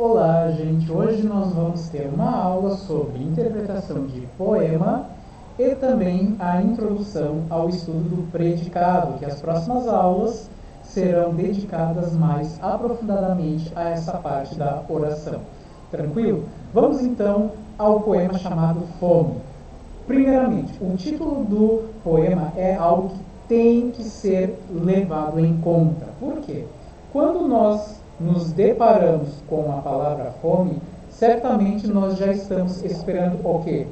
Olá, gente! Hoje nós vamos ter uma aula sobre interpretação de poema e também a introdução ao estudo do predicado, que as próximas aulas serão dedicadas mais aprofundadamente a essa parte da oração. Tranquilo? Vamos então ao poema chamado Fome. Primeiramente, o título do poema é algo que tem que ser levado em conta. Por quê? Quando nós nos deparamos com a palavra fome, certamente nós já estamos esperando o quê?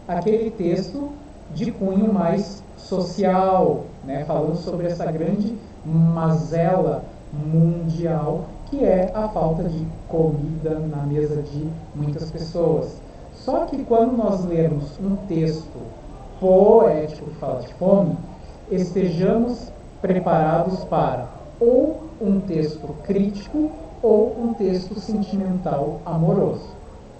Aquele texto de cunho mais social, né? Falando sobre essa grande mazela mundial que é a falta de comida na mesa de muitas pessoas. Só que quando nós lermos um texto poético que fala de fome, estejamos preparados para ou um texto crítico ou um texto sentimental amoroso.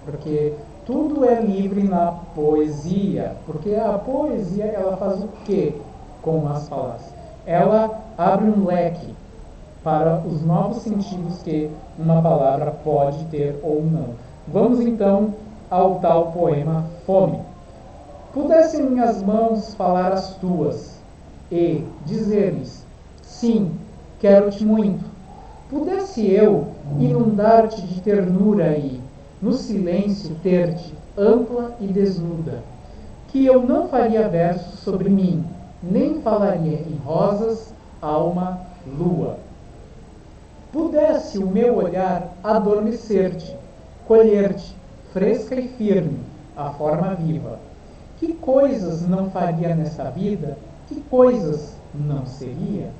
Porque tudo é livre na poesia. Porque a poesia, ela faz o quê com as palavras? Ela abre um leque para os novos sentidos que uma palavra pode ter ou não. Vamos então ao tal poema Fome. Pudessem minhas mãos falar as tuas e dizer-lhes, sim, quero-te muito. Pudesse eu inundar-te de ternura e, no silêncio, ter-te ampla e desnuda, que eu não faria versos sobre mim, nem falaria em rosas, alma, lua. Pudesse o meu olhar adormecer-te, colher-te, fresca e firme, a forma viva. Que coisas não faria nessa vida? Que coisas não seria?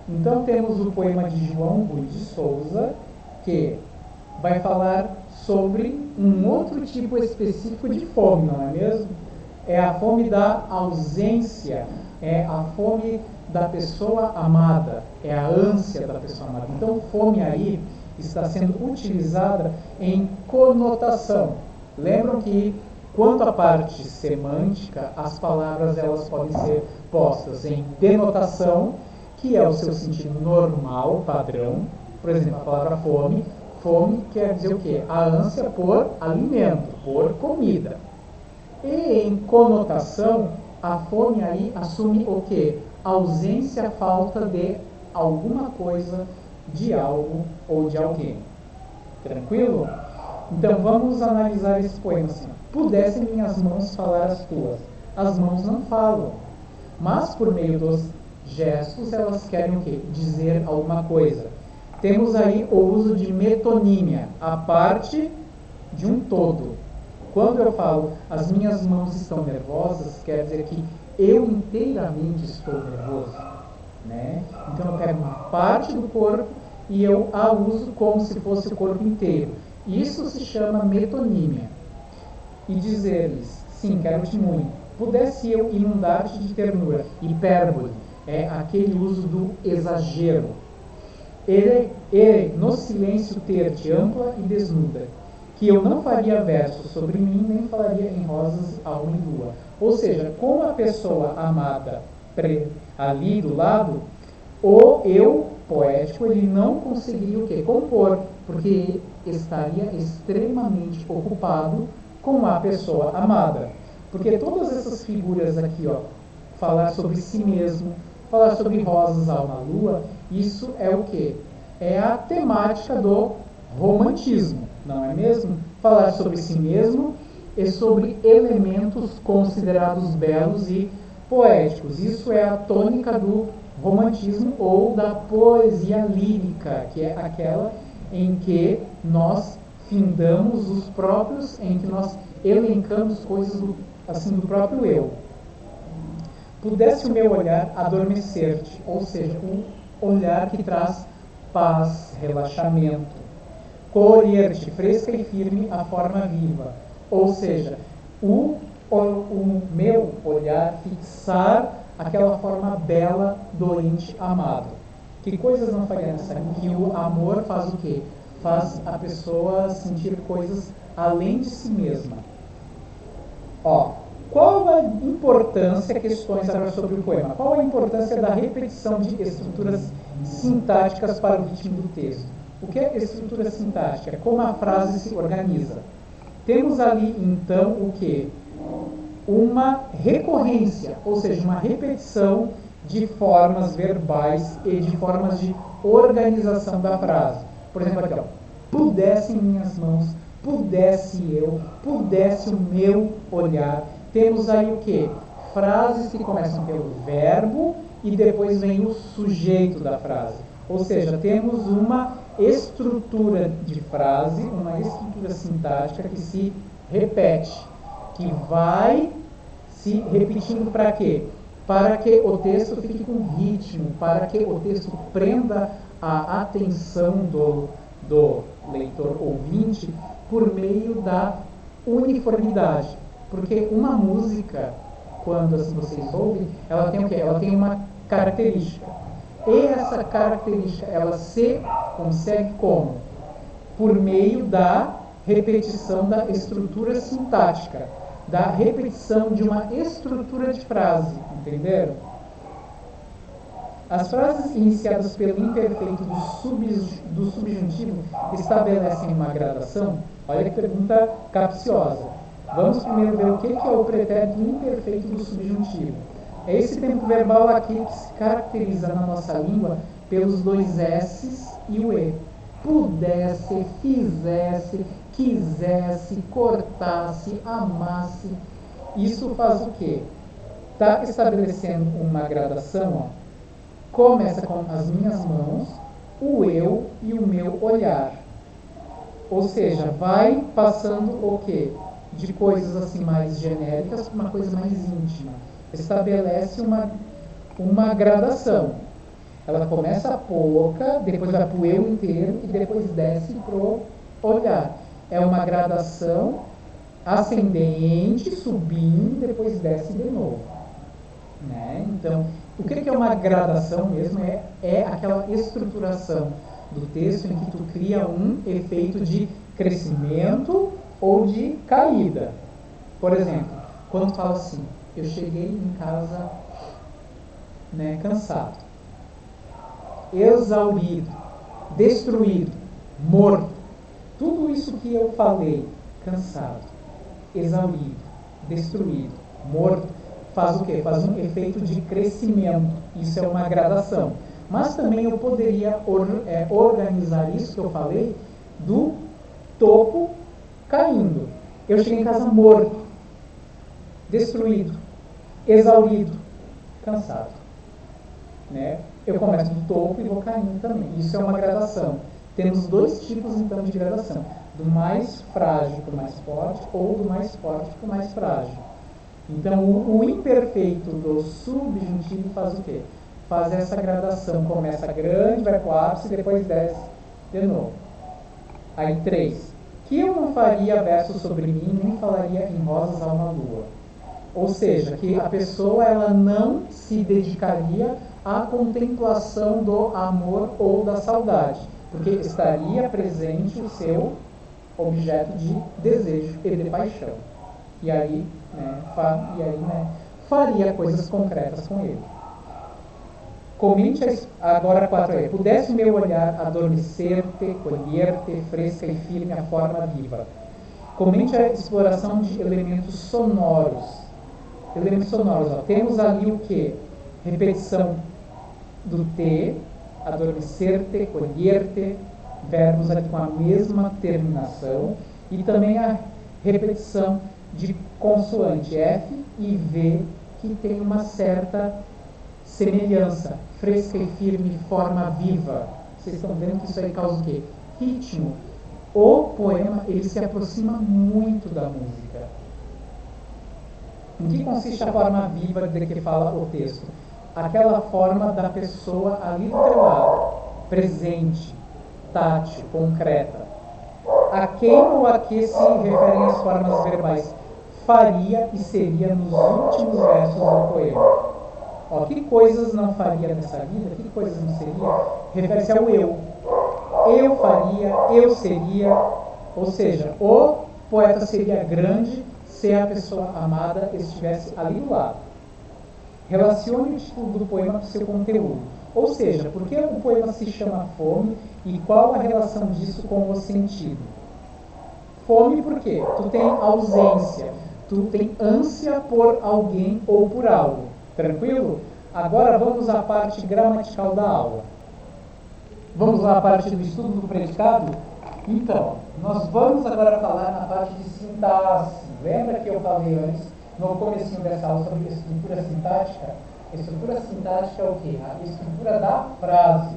Então temos o poema de João Rui de Souza, que vai falar sobre um outro tipo específico de fome, não é mesmo? É a fome da ausência, é a fome da pessoa amada, é a ânsia da pessoa amada. Então fome aí está sendo utilizada em conotação. Lembram que quanto à parte semântica, as palavras elas podem ser postas em denotação, que é o seu sentido normal, padrão. Por exemplo, a palavra fome. Fome quer dizer o quê? A ânsia por alimento, por comida. E em conotação, a fome aí assume o quê? Ausência, falta de alguma coisa, de algo ou de alguém. Tranquilo? Então vamos analisar esse poema assim. Pudessem minhas mãos falar as tuas. As mãos não falam, mas por meio dos gestos elas querem o quê? Dizer alguma coisa. Temos aí o uso de metonímia, a parte de um todo. Quando eu falo as minhas mãos estão nervosas, quer dizer que eu inteiramente estou nervoso, né? Então eu pego uma parte do corpo e eu a uso como se fosse o corpo inteiro. Isso se chama metonímia. E dizer-lhes, sim, quero-te muito. Pudesse eu inundar-te de ternura. Hipérbole é aquele uso do exagero. Ele no silêncio ter-te ampla e desnuda, que eu não faria versos sobre mim, nem falaria em rosas, alma e lua. Ou seja, com a pessoa amada ali do lado, o eu poético ele não conseguiria o quê? Compor, porque estaria extremamente ocupado com a pessoa amada. Porque todas essas figuras aqui, ó, falar sobre si mesmo, falar sobre rosas, alma, lua, isso é o quê? É a temática do romantismo, não é mesmo? Falar sobre si mesmo e sobre elementos considerados belos e poéticos. Isso é a tônica do romantismo ou da poesia lírica, que é aquela em que nós findamos os próprios, em que nós elencamos coisas assim do próprio eu. Pudesse o meu olhar adormecer-te, ou seja, um olhar que traz paz, relaxamento. Colher-te, fresca e firme, a forma viva. Ou seja, o meu olhar fixar aquela forma bela do ente amado. Que coisas não faria nessa? Que o amor faz o quê? Faz a pessoa sentir coisas além de si mesma. Ó, qual a importância, questões agora sobre o poema, qual a importância da repetição de estruturas sintáticas para o ritmo do texto? O que é estrutura sintática? Como a frase se organiza. Temos ali, então, o quê? Uma recorrência, ou seja, uma repetição de formas verbais e de formas de organização da frase. Por exemplo, aqui, ó, pudessem minhas mãos, pudesse eu, pudesse o meu olhar. Temos aí o quê? Frases que começam pelo verbo e depois vem o sujeito da frase. Ou seja, temos uma estrutura de frase, uma estrutura sintática que se repete, que vai se repetindo para quê? Para que o texto fique com ritmo, para que o texto prenda a atenção do leitor ouvinte por meio da uniformidade. Porque uma música, quando assim vocês ouvem, ela tem o quê? Ela tem uma característica. E essa característica, ela se consegue como? Por meio da repetição da estrutura sintática, da repetição de uma estrutura de frase, entenderam? As frases iniciadas pelo imperfeito do subjuntivo estabelecem uma gradação? Olha que pergunta capciosa. Vamos primeiro ver o que é o pretérito imperfeito do subjuntivo. É esse tempo verbal aqui que se caracteriza na nossa língua pelos dois S's e o E. Pudesse, fizesse, quisesse, cortasse, amasse. Isso faz o quê? Está estabelecendo uma gradação, ó. Começa com as minhas mãos, o eu e o meu olhar. Ou seja, vai passando o quê? De coisas assim mais genéricas para uma coisa mais íntima. Estabelece uma gradação. Ela começa pouca, depois vai para o eu inteiro e depois desce para o olhar. É uma gradação ascendente, subindo, depois desce de novo. Né? Então, o que é uma gradação mesmo? É aquela estruturação do texto em que tu cria um efeito de crescimento ou de caída. Por exemplo, quando tu fala assim, eu cheguei em casa, né, cansado, exaurido, destruído, morto. Tudo isso que eu falei, cansado, exaurido, destruído, morto, faz o quê? Faz um efeito de crescimento. Isso é uma gradação. Mas também eu poderia organizar isso que eu falei do topo caindo. Eu cheguei em casa morto, destruído, exaurido, cansado. Né? Eu começo do topo e vou caindo também. Isso é uma gradação. Temos dois tipos, então, de gradação. Do mais frágil para o mais forte ou do mais forte para o mais frágil. Então, o imperfeito do subjuntivo faz o quê? Faz essa gradação. Começa grande, vai para o ápice e depois desce de novo. Aí, 3. Que eu não faria verso sobre mim, nem falaria em rosas a uma lua. Ou seja, que a pessoa ela não se dedicaria à contemplação do amor ou da saudade, porque estaria presente o seu objeto de desejo e de paixão. E aí, faria coisas concretas com ele. Comente agora 4 aí. Pudesse o meu olhar adormecer-te, colher-te, fresca e firme a forma viva. Comente a exploração de elementos sonoros. Elementos sonoros, ó. Temos ali o que? Repetição do te, adormecer-te, colher-te, verbos ali com a mesma terminação, e também a repetição de consoante F e V, que tem uma certa semelhança, fresca e firme, forma viva. Vocês estão vendo que isso aí causa o quê? Ritmo. O poema, ele se aproxima muito da música. Em que consiste a forma viva de que fala o texto? Aquela forma da pessoa ali do teu lado, presente, tátil, concreta. A quem ou a que se referem as formas verbais faria e seria nos últimos versos do poema? Ó, que coisas não faria nessa vida? Que coisas não seria? Refere-se ao eu. Eu faria, eu seria. Ou seja, o poeta seria grande se a pessoa amada estivesse ali do lado. Relacione o título do poema com o seu conteúdo. Ou seja, por que o poema se chama Fome E qual a relação disso com o sentido? Fome por quê? Tu tem ausência, tu tem ânsia por alguém ou por algo. Tranquilo? Agora vamos à parte gramatical da aula. Vamos lá à parte do estudo do predicado? Então, nós vamos agora falar na parte de sintaxe. Lembra que eu falei antes, no comecinho dessa aula, sobre estrutura sintática? Estrutura sintática é o quê? A estrutura da frase.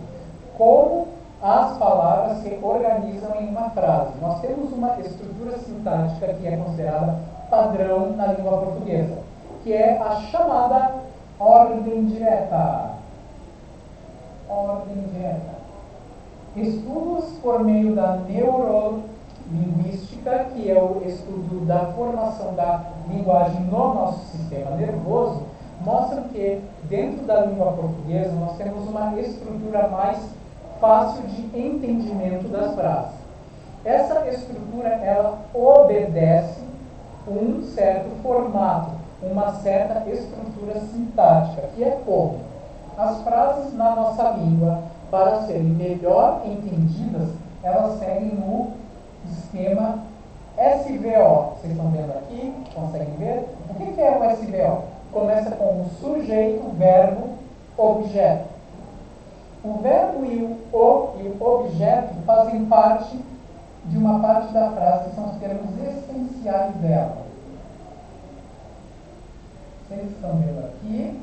Como as palavras se organizam em uma frase. Nós temos uma estrutura sintática que é considerada padrão na língua portuguesa, que é a chamada ordem direta. Ordem direta. Estudos por meio da neurolinguística, que é o estudo da formação da linguagem no nosso sistema nervoso, mostram que dentro da língua portuguesa nós temos uma estrutura mais fácil de entendimento das frases. Essa estrutura, ela obedece um certo formato, uma certa estrutura sintática, que é como as frases na nossa língua, para serem melhor entendidas, elas seguem no esquema SVO. Vocês estão vendo aqui? Conseguem ver? O que é o SVO? Começa com o sujeito, verbo, objeto. O verbo e o objeto fazem parte de uma parte da frase, que são os termos essenciais dela. Vocês estão vendo aqui?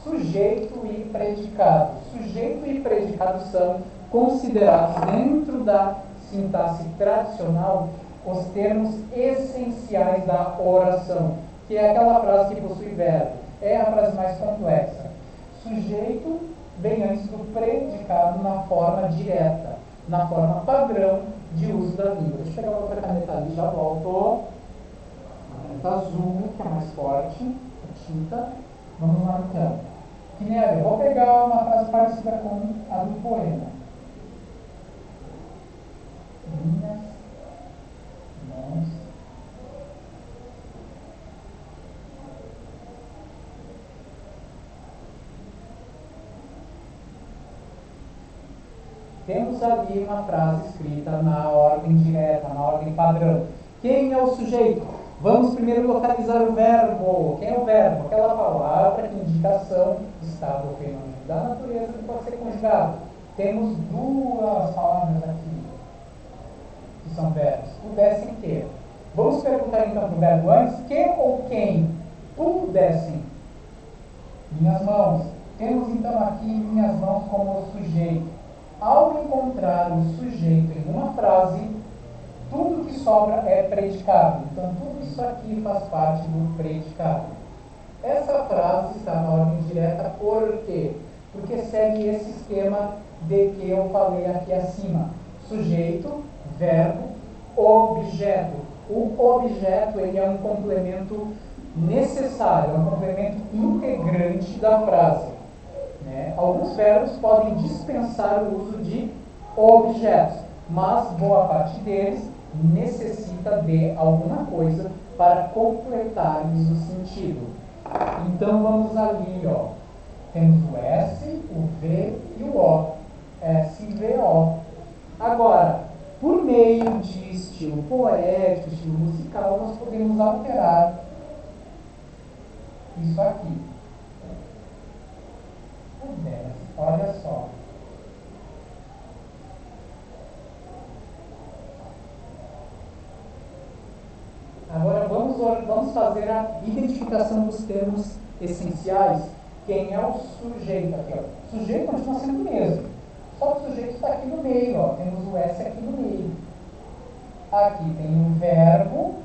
Sujeito e predicado. Sujeito e predicado são considerados, dentro da sintaxe tradicional, os termos essenciais da oração, que é aquela frase que possui verbo. É a frase mais complexa. Sujeito vem antes do predicado na forma direta, na forma padrão de uso da língua. Deixa eu pegar outra caneta ali, já volto. Uma caneta azul, que é mais forte, a tinta. Vamos lá então. Que nem eu vou pegar uma frase parecida com a do poema. Minhas mãos temos ali uma frase escrita na ordem direta, na ordem padrão. Quem é o sujeito? Vamos primeiro localizar o verbo. Quem é o verbo? Aquela palavra que indica ação, estado ou fenômeno da natureza que pode ser conjugado. Temos duas palavras aqui, que são verbos. Pudessem ter. Vamos perguntar então para o verbo antes. Que ou quem pudessem? Minhas mãos. Temos então aqui minhas mãos como sujeito. Ao encontrar o sujeito em uma frase, tudo que sobra é predicado. Então, tudo isso aqui faz parte do predicado. Essa frase está na ordem direta por quê? Porque segue esse esquema de que eu falei aqui acima. Sujeito, verbo, objeto. O objeto ele é um complemento necessário, é um complemento integrante da frase. Alguns verbos podem dispensar o uso de objetos, mas boa parte deles necessita de alguma coisa para completar-lhes o sentido. Então vamos ali, ó. Temos o S, o V e o O. S, V, O. Agora, por meio de estilo poético, estilo musical, nós podemos alterar isso aqui. Olha só. Agora vamos fazer a identificação dos termos essenciais. Quem é o sujeito aqui? Ó. Sujeito continua sendo o mesmo. Só que o sujeito está aqui no meio. Ó. Temos o S aqui no meio. Aqui tem um verbo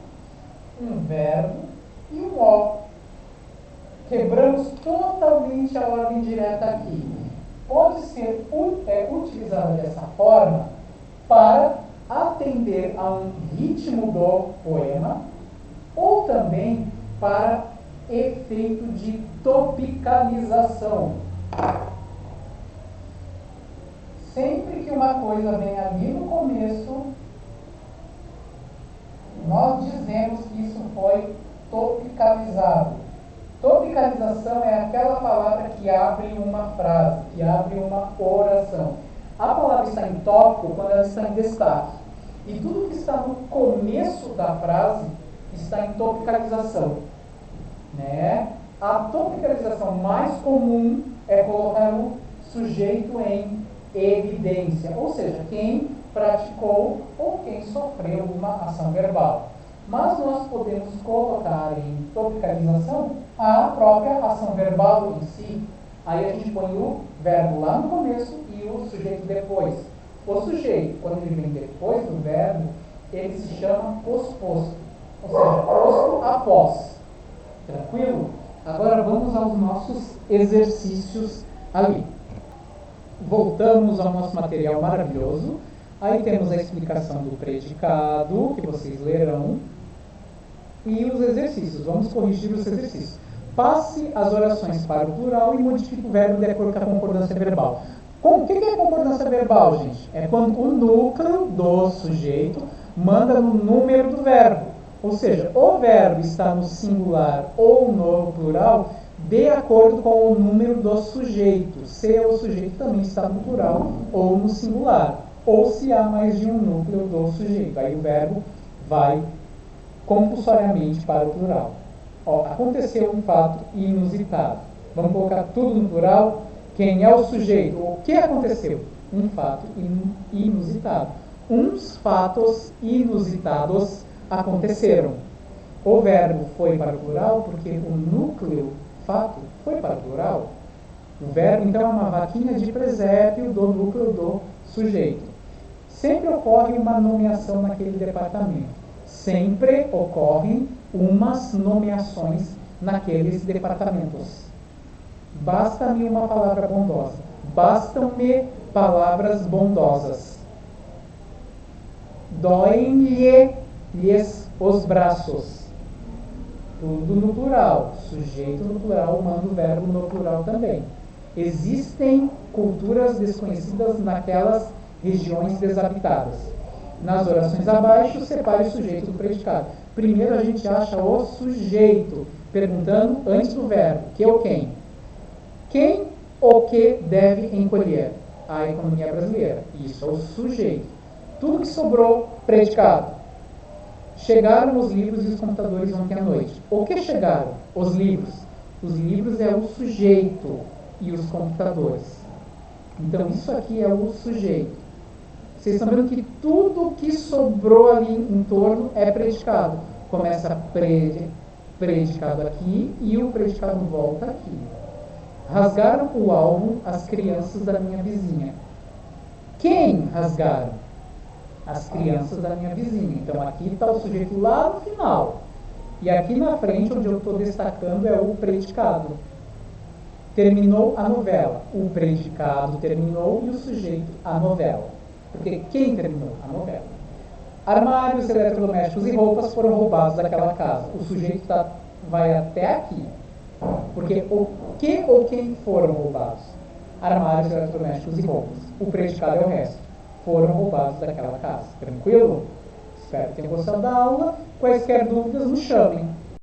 e um O. Quebramos totalmente a ordem direta aqui. Pode ser utilizada dessa forma para atender a um ritmo do poema ou também para efeito de topicalização. Sempre que uma coisa vem ali no começo, nós dizemos que isso foi topicalizado. Topicalização é aquela palavra que abre uma frase, que abre uma oração. A palavra está em tópico quando ela está em destaque. E tudo que está no começo da frase está em topicalização. Né? A topicalização mais comum é colocar o sujeito em evidência, ou seja, quem praticou ou quem sofreu uma ação verbal. Mas nós podemos colocar em topicalização a própria ação verbal em si. Aí a gente põe o verbo lá no começo e o sujeito depois. O sujeito, quando ele vem depois do verbo, ele se chama posposto, ou seja, posto após. Tranquilo? Agora vamos aos nossos exercícios ali. Voltamos ao nosso material maravilhoso. Aí temos a explicação do predicado, que vocês lerão, e os exercícios. Vamos corrigir os exercícios. Passe as orações para o plural e modifique o verbo de acordo com a concordância verbal. O que é concordância verbal, gente? É quando o núcleo do sujeito manda no número do verbo. Ou seja, o verbo está no singular ou no plural de acordo com o número do sujeito. Se o sujeito também está no plural ou no singular. Ou se há mais de um núcleo do sujeito. Aí o verbo vai compulsoriamente para o plural. Ó, aconteceu um fato inusitado. Vamos colocar tudo no plural. Quem é o sujeito? O que aconteceu? Um fato inusitado. Uns fatos inusitados aconteceram. O verbo foi para o plural porque o núcleo, fato, foi para o plural. O verbo, então, é uma vaquinha de presépio do núcleo do sujeito. Sempre ocorre uma nomeação naquele departamento. Sempre ocorrem umas nomeações naqueles departamentos. Basta-me uma palavra bondosa. Bastam-me palavras bondosas. Doem-lhes os braços. Tudo no plural. Sujeito no plural, manda o verbo no plural também. Existem culturas desconhecidas naquelas regiões desabitadas. Nas orações abaixo, separe o sujeito do predicado. Primeiro a gente acha o sujeito, perguntando antes do verbo, que ou quem. Quem ou que deve encolher? A economia brasileira. Isso é o sujeito. Tudo que sobrou, predicado. Chegaram os livros e os computadores ontem à noite. O que chegaram? Os livros. Os livros é o sujeito e os computadores. Então isso aqui é o sujeito. Vocês estão vendo que tudo que sobrou ali em torno é predicado. Começa predicado aqui e o predicado volta aqui. Rasgaram o álbum as crianças da minha vizinha. Quem rasgaram? As crianças da minha vizinha. Então aqui está o sujeito lá no final. E aqui na frente, onde eu estou destacando, é o predicado. Terminou a novela. O predicado terminou e o sujeito a novela. Porque quem terminou? A novela. Armários, eletrodomésticos e roupas foram roubados daquela casa. O sujeito vai até aqui. Porque o que ou quem foram roubados? Armários, eletrodomésticos e roupas. O predicado é o resto. Foram roubados daquela casa. Tranquilo? Espero que tenham gostado da aula. Quaisquer dúvidas, nos chamem.